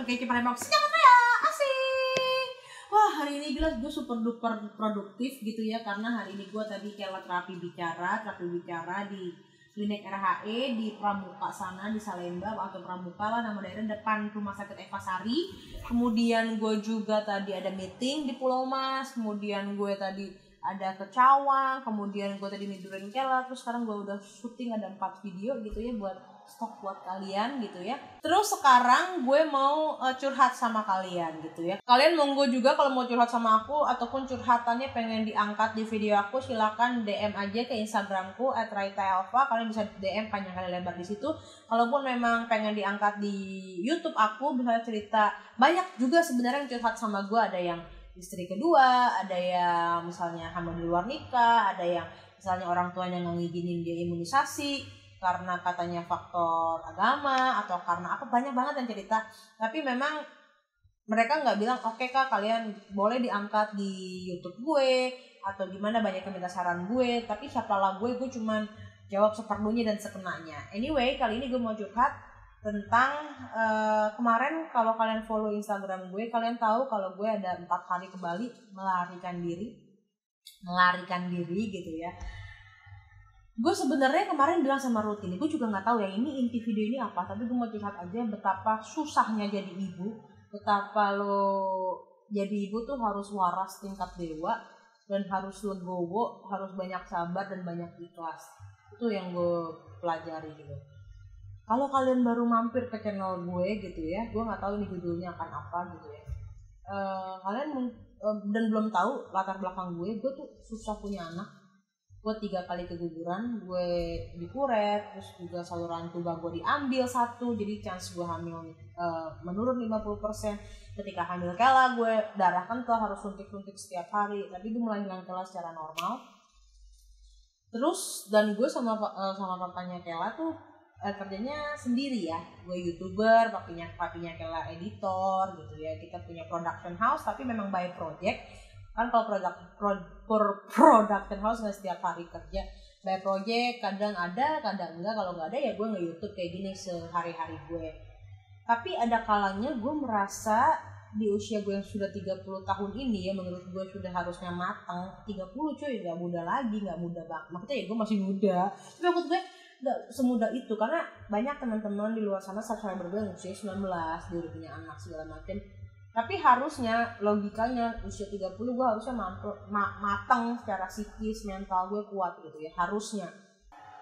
super kece pada mau senyaman saya asik. Wah hari ini jelas gue super duper produktif gitu ya, karena hari ini gue tadi kayak terapi bicara di klinik RHE di Pramuka sana di Salemba atau Pramuka lah nama daerah, depan rumah sakit Eva Sari. Kemudian gue juga tadi ada meeting di Pulau Mas, kemudian gue tadi ada ke Cawang, kemudian gue tadi nidurin Kela, terus sekarang gue udah syuting ada 4 video gitu ya buat stok buat kalian gitu ya. Terus sekarang gue mau curhat sama kalian gitu ya. Kalian monggo juga kalau mau curhat sama aku ataupun curhatannya pengen diangkat di video aku, silakan DM aja ke Instagramku @raitaelva. Kalian bisa DM panjang kali lebar di situ. Kalaupun memang pengen diangkat di YouTube aku, bisa cerita banyak juga sebenarnya yang curhat sama gue. Ada yang istri kedua, ada yang misalnya hamil di luar nikah, ada yang misalnya orang tuanya nggak ngizinin dia imunisasi karena katanya faktor agama atau karena apa, banyak banget yang cerita. Tapi memang mereka nggak bilang oke kak kalian boleh diangkat di YouTube gue atau gimana, banyak yang minta saran gue, tapi siapalah gue cuman jawab seperlunya dan sekenanya. Anyway, kali ini gue mau curhat tentang kemarin. Kalau kalian follow Instagram gue, kalian tahu kalau gue ada 4 hari ke Bali melarikan diri gitu ya. Gue sebenarnya kemarin bilang sama Rutin, gue juga nggak tahu ya ini inti video ini apa, tapi gue mau curhat aja betapa susahnya jadi ibu, betapa lo jadi ibu tuh harus waras tingkat dewa dan harus legowo, harus banyak sabar dan banyak ikhlas. Itu yang gue pelajari gitu. Kalau kalian baru mampir ke channel gue gitu ya, gue nggak tahu ini judulnya akan apa gitu ya. Kalian dan belum tahu latar belakang gue tuh susah punya anak. Gue 3 kali keguguran, gue dikuret, terus juga saluran tuba gue diambil 1, jadi chance gue hamil menurun 50%. Ketika hamil Kela gue darah kental, harus suntik-suntik setiap hari, tapi gue melahirkan Kela secara normal. Terus dan gue sama papanya Kela tuh kerjanya sendiri ya, gue YouTuber, papinya Kela editor gitu ya. Kita punya production house tapi memang by project. Kan kalau production house nggak setiap hari kerja, by project, kadang ada kadang enggak. Kalau nggak ada ya gue nge-YouTube kayak gini sehari-hari gue. Tapi ada kalanya gue merasa di usia gue yang sudah 30 tahun ini ya, menurut gue sudah harusnya matang. 30 cuy, nggak muda lagi, nggak muda banget. Maksudnya ya gue masih muda, tapi menurut gue nggak semudah itu, karena banyak teman-teman di luar sana subscriber gue yang usia 19, dia udah punya anak segala macam. Tapi harusnya logikanya usia 30 gue harusnya matang secara psikis, mental gue kuat gitu ya, harusnya.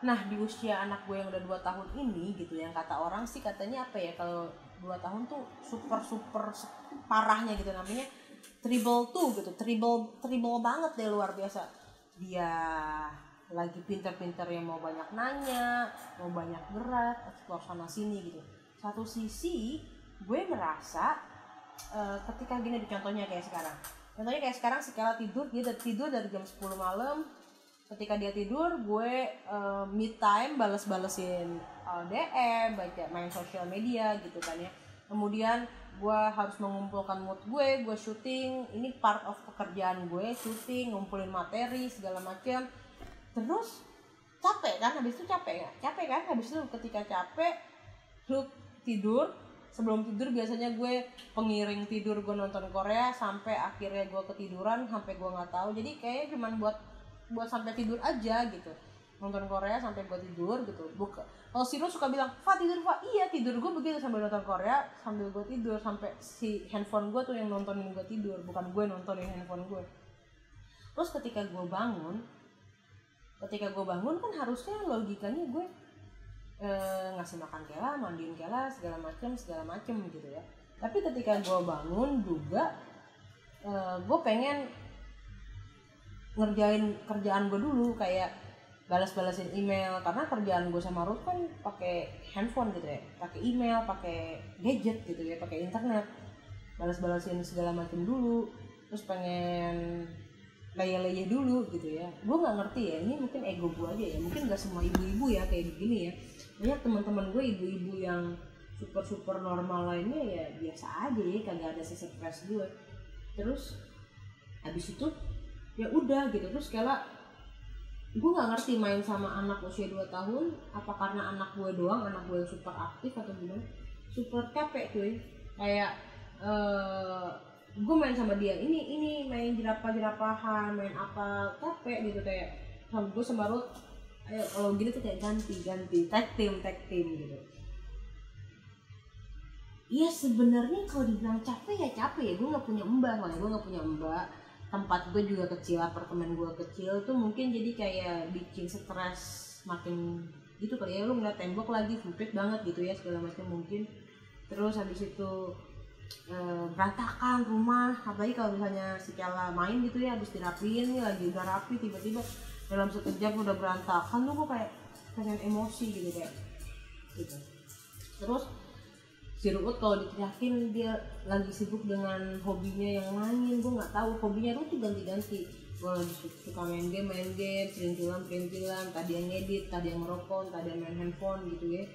Nah di usia anak gue yang udah 2 tahun ini gitu, yang kata orang sih katanya apa ya, kalau 2 tahun tuh super parahnya gitu, namanya triple gitu, triple banget deh, luar biasa. Dia lagi pinter-pinter yang mau banyak nanya, mau banyak gerak, eksplor sana sini gitu. Satu sisi gue merasa ketika gini, contohnya kayak sekarang si Kela tidur, dia tidur dari jam 10 malam. Ketika dia tidur gue me time, balesin DM, baca, main sosial media gitu kan ya. Kemudian gue harus mengumpulkan mood gue syuting, ini part of pekerjaan gue, syuting, ngumpulin materi segala macam. Terus capek kan, habis itu ketika capek lu tidur. Sebelum tidur biasanya gue pengiring tidur, gue nonton Korea sampai akhirnya gue ketiduran sampai gue nggak tahu. Jadi kayaknya cuma buat sampai tidur aja gitu, nonton Korea sampai gue tidur gitu. Kalau Siro suka bilang Fa tidur Fa, iya tidur gue begitu, sambil nonton Korea sambil gue tidur, sampai si handphone gue tuh yang nontonin gue tidur, bukan gue nontonin handphone gue. Terus ketika gue bangun kan harusnya logikanya gue ngasih makan Kela, mandiin Kela, segala macem gitu ya. Tapi ketika gue bangun juga gue pengen ngerjain kerjaan gue dulu, kayak balas-balasin email, karena kerjaan gue sama Ruth kan pakai handphone gitu ya, pakai email, pakai gadget gitu ya, pakai internet, balas-balasin segala macem dulu. Terus pengen leyeh dulu gitu ya. Gue nggak ngerti ya, ini mungkin ego gue aja ya, mungkin nggak semua ibu-ibu ya kayak begini ya. Banyak teman-teman gue ibu-ibu yang super normal lainnya ya biasa aja ya, kagak ada stres gue. Terus habis itu ya udah gitu. Terus Kela, gue nggak ngerti main sama anak usia 2 tahun apa karena anak gue doang, anak gue yang super aktif atau gimana, super capek cuy. kayak gue main sama dia ini main jerapah-jerapahan, main apa, capek gitu kayak sama gue sama Ruth, ayo kalau gini tuh kayak ganti tag team gitu. Iya sebenarnya kalau dibilang capek ya, gue nggak punya mbak, soalnya gue nggak punya mbak, tempat gue juga kecil, apartemen gue kecil tuh mungkin jadi kayak bikin stres makin gitu kali ya, lu ngeliat tembok lagi sempit banget gitu ya segala macam mungkin. Terus habis itu berantakan rumah, apalagi kalau misalnya si Kela main gitu ya, habis dirapiin nih lagi udah rapi tiba-tiba dalam sekejap udah berantakan tuh gue kayak pengen emosi gitu kayak gitu. Terus si Ruut kalau diteriakin dia lagi sibuk dengan hobinya yang lain, gue nggak tahu hobinya Ruut tuh ganti-ganti. Gue lagi suka main game, perintilan, tadi yang ngedit, tadi yang merokok, tadi yang main handphone gitu ya.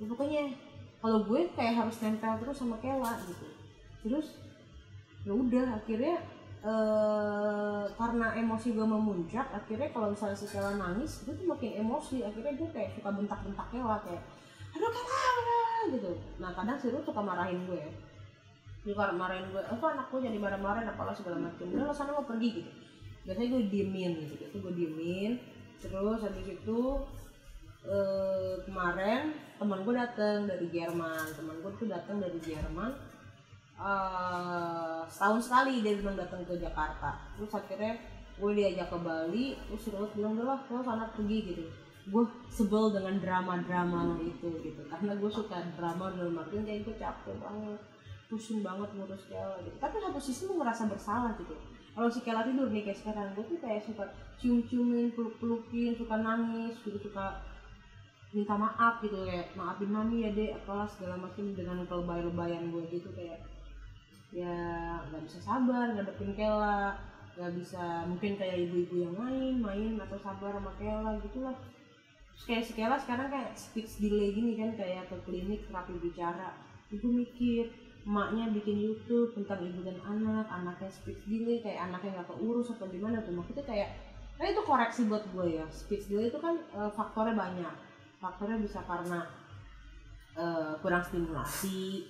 Pokoknya kalau gue kayak harus nempel terus sama Kela gitu. Terus ya udah akhirnya karena emosi gue memuncak, akhirnya kalau misalnya si Kela nangis gue tuh makin emosi, akhirnya gue kayak suka bentak-bentak Kela kayak aduh Kela gitu. Nah kadang si Ruth suka marahin gue ya, suka marahin gue, apa anak gue jadi marah-marahin apalah segala macam, udah lo sana mau pergi gitu. Biasanya gue diemin gitu, terus habis itu kemarin teman gue datang dari Jerman, setahun sekali dia bilang datang ke Jakarta. Terus akhirnya gue diajak ke Bali, terus Ruth bilang udah lah lo sana pergi gitu. Gue sebel dengan drama-drama lo itu gitu, karena gue suka drama dalam artian kayak gue capek banget, pusing banget ngurus Kela gitu. Tapi satu sisi gue merasa bersalah gitu. Kalau si Kela tidur nih kayak sekarang, gue tuh kayak suka cium-ciumin, peluk-pelukin, suka nangis gitu, suka minta maaf gitu, kayak maafin mami ya dek apalah segala macam dengan kelebay-lebayan gue gitu, kayak ya nggak bisa sabar ngadepin Kela, nggak bisa mungkin kayak ibu-ibu yang main atau sabar sama Kela gitulah. Terus kayak si Kela sekarang kayak speech delay gini kan, kayak ke klinik terapi bicara. Ibu mikir emaknya bikin YouTube tentang ibu dan anak, anaknya speech delay, kayak anaknya nggak keurus atau gimana tuh. Maksudnya kayak itu koreksi buat gue ya, speech delay itu kan faktornya banyak. Faktornya bisa karena kurang stimulasi,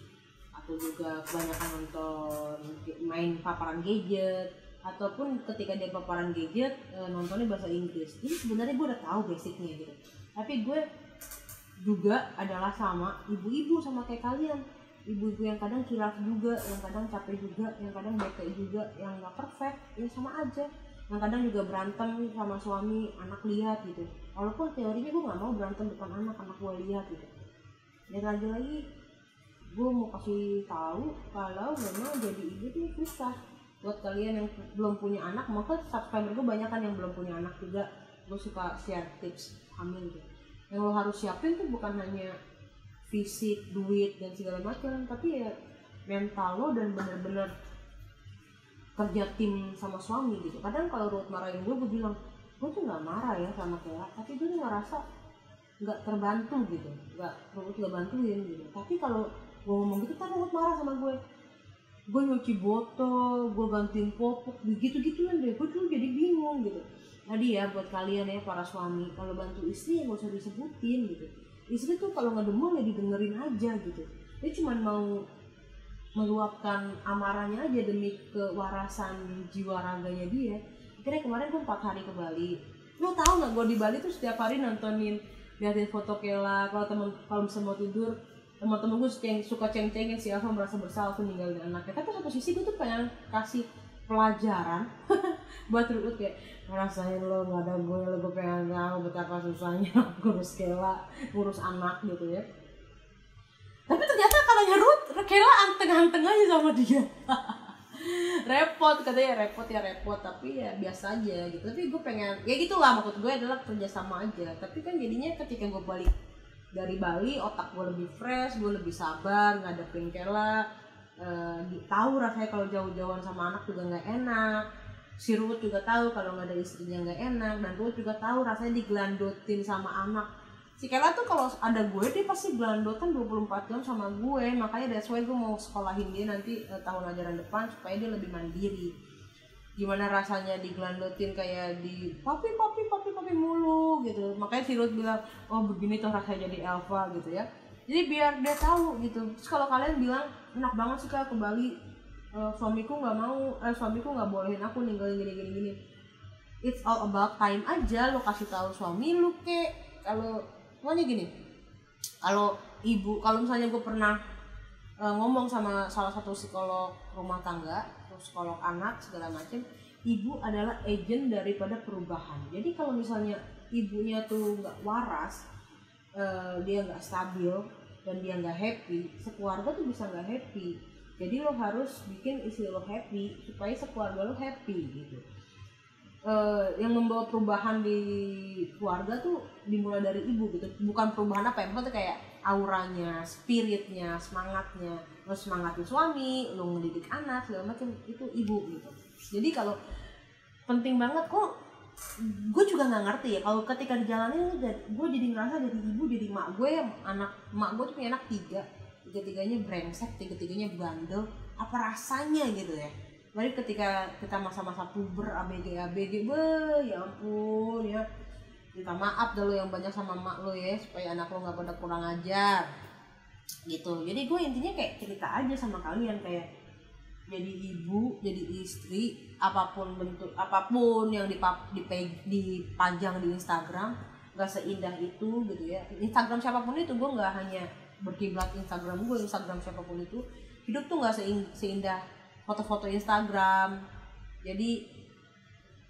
atau juga kebanyakan nonton main paparan gadget, ataupun ketika dia paparan gadget nontonnya bahasa Inggris. Jadi sebenarnya gue udah tahu basicnya gitu, tapi gue juga adalah sama ibu-ibu sama kayak kalian, ibu-ibu yang kadang kilaf juga, yang kadang capek juga, yang kadang bete juga, yang nggak perfect ya sama aja, yang kadang juga berantem sama suami anak lihat gitu. Walaupun teorinya gue nggak mau berantem depan anak gue lihat gitu. Dan lagi-lagi gue mau kasih tahu kalau memang jadi ibu tuh susah. Buat kalian yang belum punya anak, maka subscriber gue banyak kan yang belum punya anak juga. Gue suka share tips hamil gitu. Yang lo harus siapin tuh bukan hanya fisik, duit dan segala macam, tapi ya mental lo dan benar-benar kerja tim sama suami gitu. Kadang kalau Ruth marahin gue bilang gue tuh nggak marah ya sama Kela, tapi gue tuh ngerasa nggak terbantu gitu, Ruth nggak bantuin gitu. Tapi kalau gue ngomong gitu kan Ruth marah sama gue nyuci botol, gue gantiin popok, gitu-gituan deh. Gue tuh jadi bingung gitu. Tadi ya buat kalian ya para suami, kalau bantu istri ya gak usah disebutin gitu. Istri tuh kalau ngedemel ya didengerin aja gitu. Dia cuma mau meluapkan amarahnya aja demi kewarasan jiwa raganya dia. Akhirnya kemarin gue 4 hari ke Bali. Lo tau nggak, gue di Bali tuh setiap hari nontonin, liatin foto Kela. Kalau misalnya mau tidur, teman-teman gue suka ceng-cengin si Alfa merasa bersalah tuh ninggalin anaknya. Tapi satu sisi gue tuh pengen kasih pelajaran buat Ruth, kayak ngerasain lo nggak ada gue pengen tahu betapa susahnya ngurus Kela, ngurus anak gitu ya. Tapi ternyata katanya Ruth, Kela anteng-anteng aja sama dia. Repot katanya, repot tapi ya biasa aja gitu. Tapi gue pengen ya gitulah, maksud gue adalah kerjasama aja. Tapi kan jadinya ketika gue balik dari Bali, otak gue lebih fresh, gue lebih sabar ngadepin Kela. Tahu rasanya kalau jauh-jauhan sama anak juga nggak enak. Si Ruth juga tahu kalau nggak ada istrinya nggak enak, dan Ruth juga tahu rasanya digelandotin sama anak. Si Kela tuh kalau ada gue dia pasti gelandotan 24 jam sama gue, makanya that's why gue mau sekolahin dia nanti tahun ajaran depan supaya dia lebih mandiri. Gimana rasanya digelandotin kayak di papi mulu gitu. Makanya si Ruth bilang, oh begini tuh rasanya jadi Elva gitu ya. Jadi biar dia tahu gitu. Terus kalau kalian bilang enak banget sih Kak ke Bali, suamiku nggak bolehin aku ninggalin gini. It's all about time aja. Lo kasih tahu suami lu kek. Kalau pokoknya gini, kalau misalnya gue pernah ngomong sama salah satu psikolog rumah tangga, psikolog anak segala macam, ibu adalah agent daripada perubahan. Jadi kalau misalnya ibunya tuh nggak waras, dia nggak stabil dan dia nggak happy, sekeluarga tuh bisa nggak happy. Jadi lo harus bikin istri lo happy supaya sekeluarga lo happy gitu. Yang membawa perubahan di keluarga tuh dimulai dari ibu gitu. Bukan perubahan apa ya, maksudnya kayak auranya, spiritnya, semangatnya. Lo semangatin suami, lo ngedidik anak segala macam, itu ibu gitu. Jadi kalau penting banget kok. Gue juga nggak ngerti ya kalau ketika dijalanin gue jadi ngerasa jadi ibu jadi mak gue. Mak gue tuh punya anak 3, tiga-tiganya brengsek, tiga-tiganya bandel. Apa rasanya gitu ya. Mari ketika kita masa-masa puber ABG ya ampun ya, minta maaf dah lo yang banyak sama mak lo ya, supaya anak lo nggak pada kurang ajar gitu. Jadi gue intinya kayak cerita aja sama kalian, kayak jadi ibu, jadi istri, apapun bentuk, apapun yang dipajang di Instagram, gak seindah itu gitu ya. Instagram siapapun itu, gue gak hanya berkiblat Instagram gue, Instagram siapapun itu, hidup tuh gak seindah foto-foto Instagram. Jadi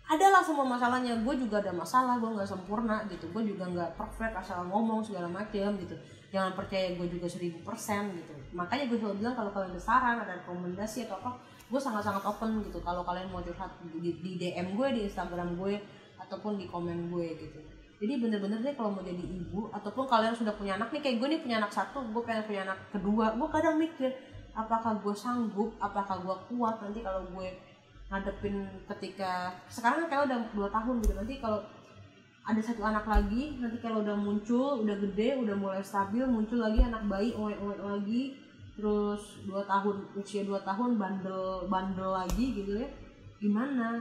adalah semua masalahnya, gue juga ada masalah, gue gak sempurna gitu, gue juga gak perfect asal ngomong segala macam gitu. Jangan percaya gue juga 1000% gitu. Makanya gue selalu bilang kalau kalian ada saran, ada rekomendasi atau apa, gue sangat-sangat open gitu. Kalau kalian mau curhat di DM gue, di Instagram gue, ataupun di komen gue gitu. Jadi bener-bener deh kalau mau jadi ibu, ataupun kalian sudah punya anak nih, kayak gue nih punya anak 1, gue pengen punya anak kedua, gue kadang mikir apakah gue sanggup, apakah gue kuat nanti kalau gue ngadepin ketika sekarang kan kayak udah 2 tahun gitu, nanti kalau ada 1 anak lagi, nanti kalau udah muncul, udah gede, udah mulai stabil, muncul lagi anak bayi, oek-oek lagi, terus 2 tahun, usia 2 tahun bandel lagi gitu ya, gimana?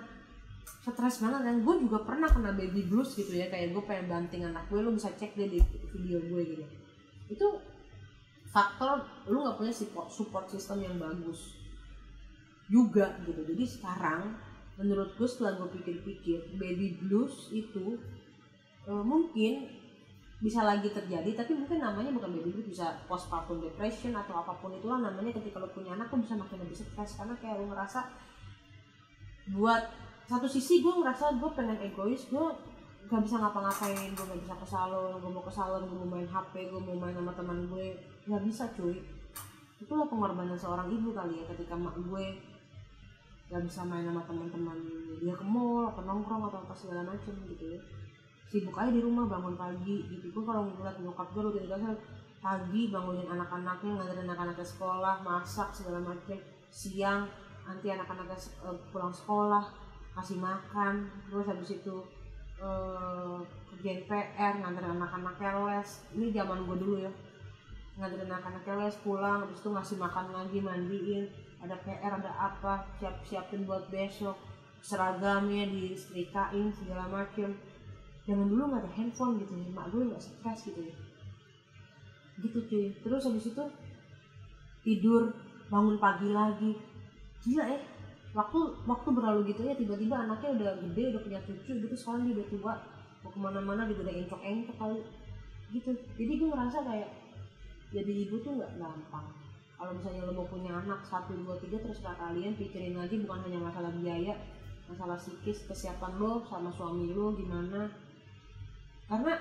Stres banget kan. Gue juga pernah kena baby blues gitu ya, kayak gue pengen banting anak gue, lu bisa cek deh di video gue gitu. Itu faktor lu gak punya support system yang bagus juga gitu. Jadi sekarang menurut gue setelah gue pikir-pikir, baby blues itu mungkin bisa lagi terjadi, tapi mungkin namanya bukan baby blues, bisa postpartum depression atau apapun itulah namanya. Ketika lo punya anak, lo bisa makin lebih stres karena kayak lo ngerasa, buat satu sisi gue ngerasa gue pengen egois, gue gak bisa ngapa-ngapain, gue gak bisa ke salon, gue mau ke salon, gue mau main HP, gue mau main sama teman gue, gak bisa cuy. Itulah pengorbanan seorang ibu kali ya, ketika mak gue gak bisa main sama teman-teman dia ke mall atau nongkrong atau apa segala macem gitu ya, sibuk aja di rumah, bangun pagi gitu. Gue kalau ngeliat nyokap gue rutinitasnya pagi bangunin anak-anaknya, nganterin anak-anaknya sekolah, masak segala macam, siang nanti anak-anaknya pulang sekolah kasih makan, terus habis itu kerjain PR, nganterin anak-anaknya les. Ini zaman gue dulu ya, nganterin anak-anaknya les, pulang habis itu ngasih makan lagi, mandiin, ada PR ada apa, siapin buat besok, seragamnya disetrikain segala macam. Zaman dulu nggak ada handphone gitu ya, mak gue nggak stres gitu ya, gitu cuy. Terus habis itu tidur, bangun pagi lagi, gila ya. Waktu berlalu gitu ya, tiba-tiba anaknya udah gede, udah punya cucu gitu, sekarang dia udah tua, mau kemana-mana juga udah encok-encok kali gitu. Jadi gue ngerasa kayak jadi ibu tuh nggak gampang. Kalau misalnya lo mau punya anak 1, 2, 3, terserah kalian, pikirin lagi bukan hanya masalah biaya, masalah psikis, kesiapan lo sama suami lo gimana. Karena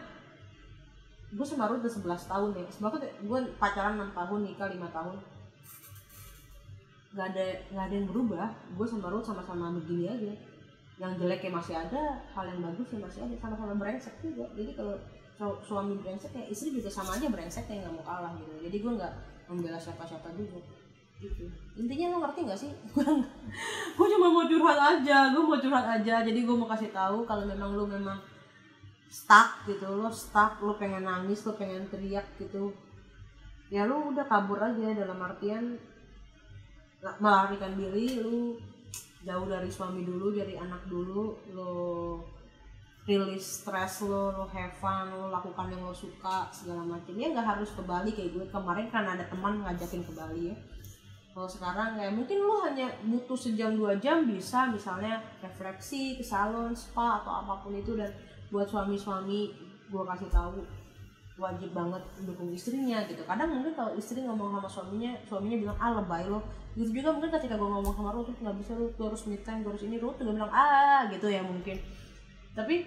gue sama Ruth udah 11 tahun ya, sebabnya gue pacaran 6 tahun, nikah 5 tahun, nggak ada yang berubah. Gue sama Ruth sama-sama begini aja, yang jeleknya masih ada, hal yang bagusnya masih ada, sama-sama brengsek juga. Jadi kalau suami brengsek ya istri juga sama aja brengsek, yang nggak mau kalah gitu. Jadi gue nggak membela siapa-siapa juga gitu. Intinya lo ngerti nggak sih? Gue cuma mau curhat aja, jadi gue mau kasih tahu kalau memang lo memang stuck gitu, lo pengen nangis, lo pengen teriak gitu ya, lo udah kabur aja, dalam artian melarikan diri, lo jauh dari suami dulu, dari anak dulu, lo rilis stres lo have fun, lo lakukan yang lo suka segala macam. Ya nggak harus ke Bali kayak gue kemarin kan ada teman ngajakin ke Bali ya. Kalau sekarang kayak mungkin lo hanya butuh sejam 2 jam bisa misalnya refleksi ke salon, spa atau apapun itu. Dan buat suami-suami gue kasih tahu wajib banget mendukung istrinya gitu. Kadang mungkin kalau istri ngomong sama suaminya bilang lebay lo. Gitu juga mungkin ketika gue ngomong sama Ruth nggak bisa, lu harus me time, harus ini, Ruth juga bilang gitu ya mungkin. Tapi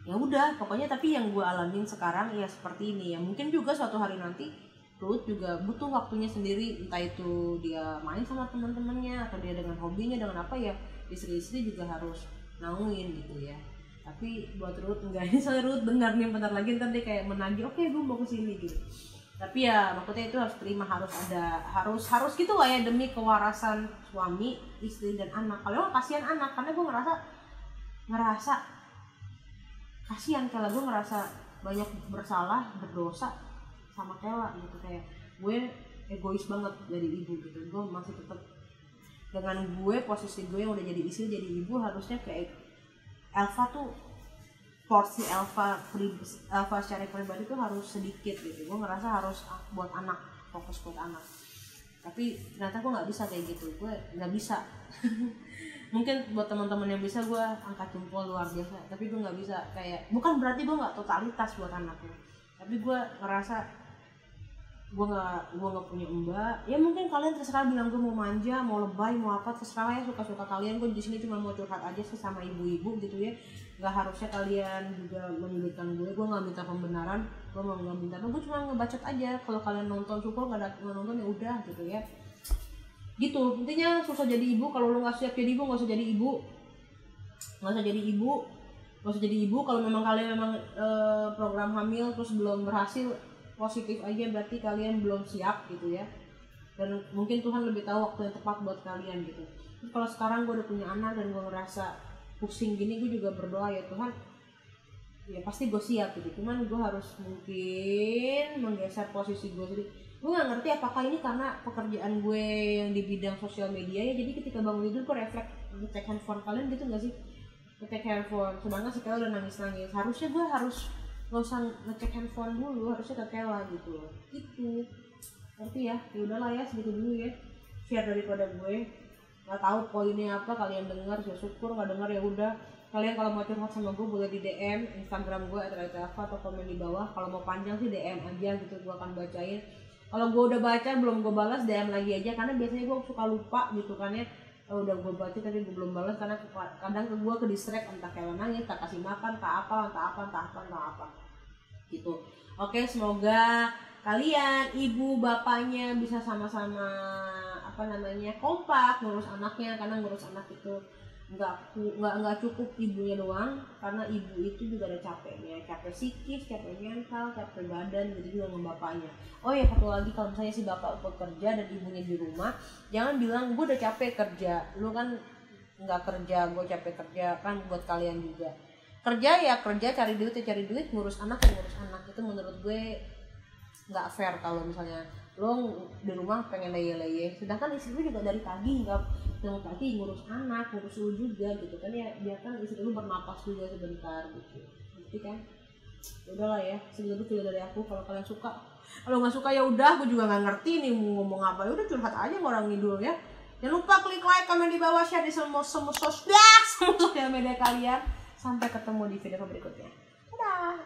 ya udah pokoknya, tapi yang gue alamin sekarang ya seperti ini ya. Mungkin juga suatu hari nanti Ruth juga butuh waktunya sendiri, entah itu dia main sama teman-temannya atau dia dengan hobinya, dengan apa ya, istri-istri juga harus naungin gitu ya. Tapi buat Ruth enggak, ini soalnya Ruth dengar nih bentar lagi ntar dia kayak menagih, oke gue mau kesini gitu. Tapi ya maksudnya itu harus terima, harus ada, harus gitu lah ya, demi kewarasan suami, istri dan anak. Kalau kasihan anak, karena gue ngerasa kasihan Kela, gue ngerasa banyak bersalah, berdosa sama Kela gitu. Kayak gue egois banget jadi ibu gitu. Gue masih tetap dengan gue, posisi gue yang udah jadi istri, jadi ibu, harusnya kayak Elva tuh porsi Elva secara pribadi tuh harus sedikit gitu. Gue ngerasa harus buat anak, fokus buat anak. Tapi ternyata gue nggak bisa kayak gitu, gue nggak bisa. Mungkin buat teman-teman yang bisa gue angkat jempol, luar biasa. Tapi gue nggak bisa, kayak bukan berarti gue nggak totalitas buat anaknya. Tapi gue ngerasa gue nggak punya mbak. Ya mungkin kalian terserah bilang gue mau manja, mau lebay, mau apa, terserah ya, suka-suka kalian. Gue di sini cuma mau curhat aja sih sama ibu-ibu gitu ya. Nggak harusnya kalian juga menyulitkan gue. Gue nggak minta pembenaran, gue nggak minta apa, gue cuma ngebacot aja. Kalau kalian nonton syukur, nggak nonton ya udah gitu ya. Gitu intinya. Susah jadi ibu, kalau lo nggak siap jadi ibu nggak usah jadi ibu, kalau memang kalian program hamil terus belum berhasil, positif aja, berarti kalian belum siap gitu ya. Dan mungkin Tuhan lebih tahu waktu yang tepat buat kalian gitu. Terus kalau sekarang gue udah punya anak dan gue ngerasa pusing gini, gue juga berdoa ya Tuhan, ya pasti gue siap gitu. Cuman gue harus mungkin menggeser posisi gue sendiri. Gue nggak ngerti apakah ini karena pekerjaan gue yang di bidang sosial media ya, jadi ketika bangun tidur gue refleks ngecek handphone kalian gitu nggak sih, ngecek handphone. Sedangkan sekarang udah nangis, harusnya gue harus nggak usah ngecek handphone dulu, harusnya ke Kela gitu ngerti ya. Ya udahlah ya, segitu dulu ya share daripada gue. Nggak tahu poinnya apa, kalian dengar ya syukur, nggak dengar ya udah. Kalian kalau mau curhat sama gue boleh di DM Instagram gue atau komen di bawah. Kalau mau panjang sih DM aja gitu, gue akan bacain. Kalau gue udah baca belum gue balas, DM lagi aja, karena biasanya gue suka lupa gitu kan ya. Udah gue baca tapi gue belum balas, karena kadang gue ke distract, entah Kela nangis, tak kasih makan, entah apa gitu. Oke, semoga kalian ibu bapaknya bisa sama-sama kompak ngurus anaknya, karena ngurus anak itu nggak cukup ibunya doang, karena ibu itu juga ada capeknya, capek psikis, capek mental, capek badan gitu juga sama bapaknya. Oh ya, satu lagi, kalau misalnya si bapak bekerja dan ibunya di rumah, jangan bilang gue udah capek kerja, lu kan nggak kerja, gue capek kerja. Kan buat kalian juga kerja ya kerja, cari duit, ngurus anak ya ngurus anak. Itu menurut gue nggak fair kalau misalnya lo di rumah pengen leye-leye, sedangkan istri lu juga dari pagi ngurus anak, ngurus lu juga gitu kan ya. Biarkan istri lu bernapas juga sebentar gitu, ngerti kan? Udahlah ya, segitu video dari aku. Kalau kalian suka, kalau nggak suka ya udah, gue juga nggak ngerti nih mau ngomong apa. Ya udah, curhat aja orang ngidul ya. Jangan lupa klik like, komen di bawah, share di semua sosial media kalian. Sampai ketemu di video berikutnya. Dadah.